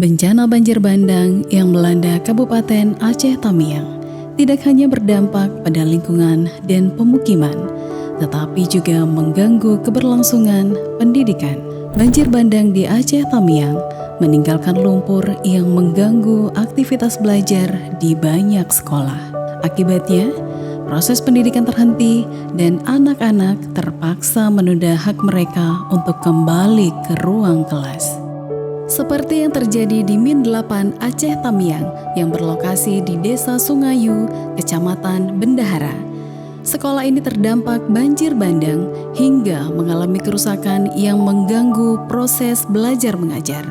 Bencana banjir bandang yang melanda Kabupaten Aceh Tamiang tidak hanya berdampak pada lingkungan dan pemukiman, tetapi juga mengganggu keberlangsungan pendidikan. Banjir bandang di Aceh Tamiang meninggalkan lumpur yang mengganggu aktivitas belajar di banyak sekolah. Akibatnya, proses pendidikan terhenti dan anak-anak terpaksa menunda hak mereka untuk kembali ke ruang kelas. Seperti yang terjadi di Min 8 Aceh Tamiang yang berlokasi di Desa Sungayu, Kecamatan Bendahara. Sekolah ini terdampak banjir bandang hingga mengalami kerusakan yang mengganggu proses belajar mengajar.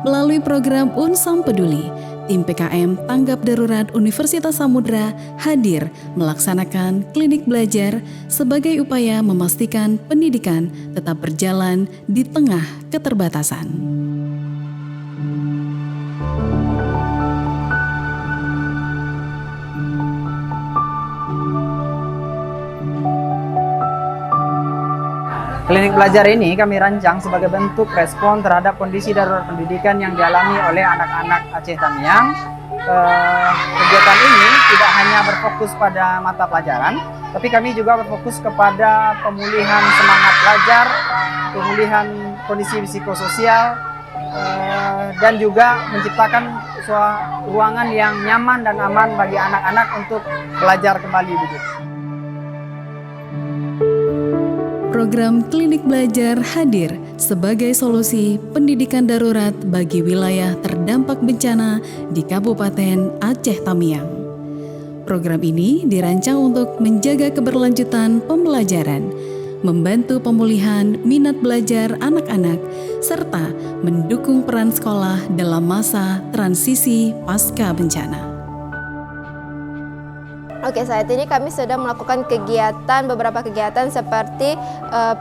Melalui program Unsam Peduli, tim PKM Tanggap Darurat Universitas Samudra hadir melaksanakan klinik belajar sebagai upaya memastikan pendidikan tetap berjalan di tengah keterbatasan. Klinik belajar ini kami rancang sebagai bentuk respon terhadap kondisi darurat pendidikan yang dialami oleh anak-anak Aceh Tamiang. Kegiatan ini tidak hanya berfokus pada mata pelajaran, tapi kami juga berfokus kepada pemulihan semangat belajar, pemulihan kondisi psikososial, dan juga menciptakan ruangan yang nyaman dan aman bagi anak-anak untuk belajar kembali begitu. Program Klinik Belajar hadir sebagai solusi pendidikan darurat bagi wilayah terdampak bencana di Kabupaten Aceh Tamiang. Program ini dirancang untuk menjaga keberlanjutan pembelajaran, membantu pemulihan minat belajar anak-anak, serta mendukung peran sekolah dalam masa transisi pasca bencana. Oke, saat ini kami sedang melakukan beberapa kegiatan seperti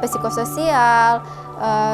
psikososial,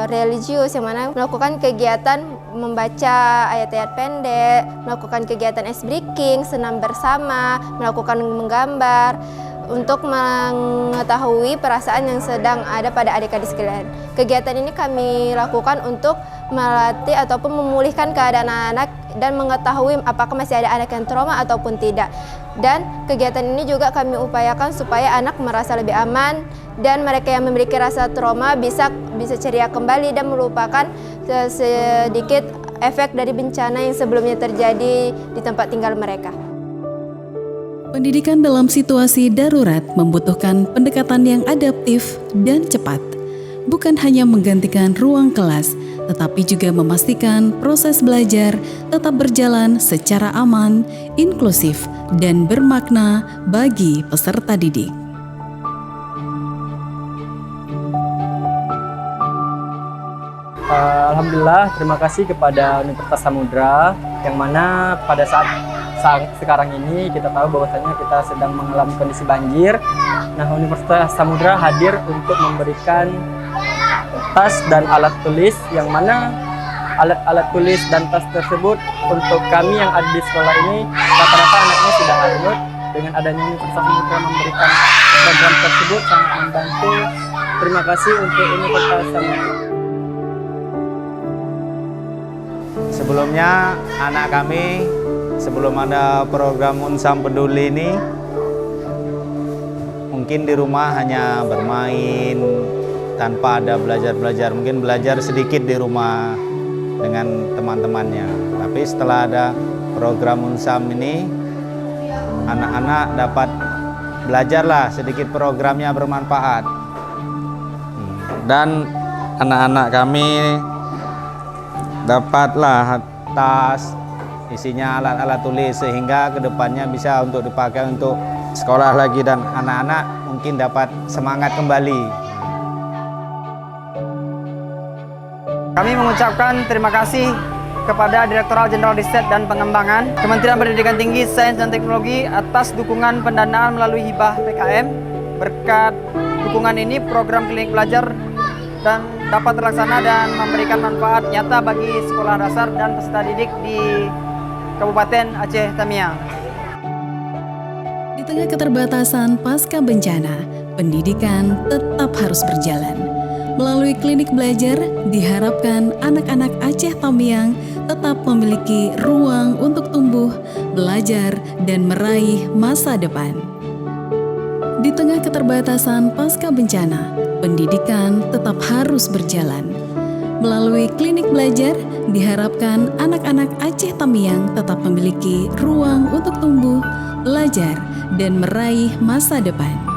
religius, yang mana melakukan kegiatan membaca ayat-ayat pendek, melakukan kegiatan ice breaking, senam bersama, melakukan menggambar, untuk mengetahui perasaan yang sedang ada pada adik-adik sekalian. Kegiatan ini kami lakukan untuk melatih ataupun memulihkan keadaan anak dan mengetahui apakah masih ada anak yang trauma ataupun tidak. Dan kegiatan ini juga kami upayakan supaya anak merasa lebih aman dan mereka yang memiliki rasa trauma bisa ceria kembali dan melupakan sedikit efek dari bencana yang sebelumnya terjadi di tempat tinggal mereka. Pendidikan dalam situasi darurat membutuhkan pendekatan yang adaptif dan cepat, bukan hanya menggantikan ruang kelas, tetapi juga memastikan proses belajar tetap berjalan secara aman, inklusif, dan bermakna bagi peserta didik. Alhamdulillah, terima kasih kepada Universitas Samudra yang mana pada saat sekarang ini kita tahu bahwasanya kita sedang mengalami kondisi banjir. Nah, Universitas Samudra hadir untuk memberikan tas dan alat tulis, yang mana alat tulis dan tas tersebut untuk kami yang ada di sekolah ini rata-rata anaknya sudah hanyut. Dengan adanya Universitas Samudra memberikan program tersebut sangat membantu. Terima kasih untuk Universitas Samudra. Sebelumnya anak kami sebelum ada program Unsam Peduli ini mungkin di rumah hanya bermain tanpa ada belajar, mungkin belajar sedikit di rumah dengan teman-temannya. Tapi setelah ada program Unsam ini, anak-anak dapat belajarlah sedikit, programnya bermanfaat. Dan anak-anak kami dapatlah tas isinya alat-alat tulis sehingga kedepannya bisa untuk dipakai untuk sekolah lagi dan anak-anak mungkin dapat semangat kembali. Kami mengucapkan terima kasih kepada Direktorat Jenderal Riset dan Pengembangan Kementerian Pendidikan Tinggi, Sains dan Teknologi atas dukungan pendanaan melalui hibah PKM. Berkat dukungan ini program klinik belajar dan dapat terlaksana dan memberikan manfaat nyata bagi sekolah dasar dan peserta didik di Kabupaten Aceh Tamiang. Di tengah keterbatasan pasca bencana, pendidikan tetap harus berjalan. Melalui klinik belajar, diharapkan anak-anak Aceh Tamiang tetap memiliki ruang untuk tumbuh, belajar, dan meraih masa depan. Di tengah keterbatasan pasca bencana, pendidikan tetap harus berjalan. Melalui klinik belajar, diharapkan anak-anak Aceh Tamiang tetap memiliki ruang untuk tumbuh, belajar, dan meraih masa depan.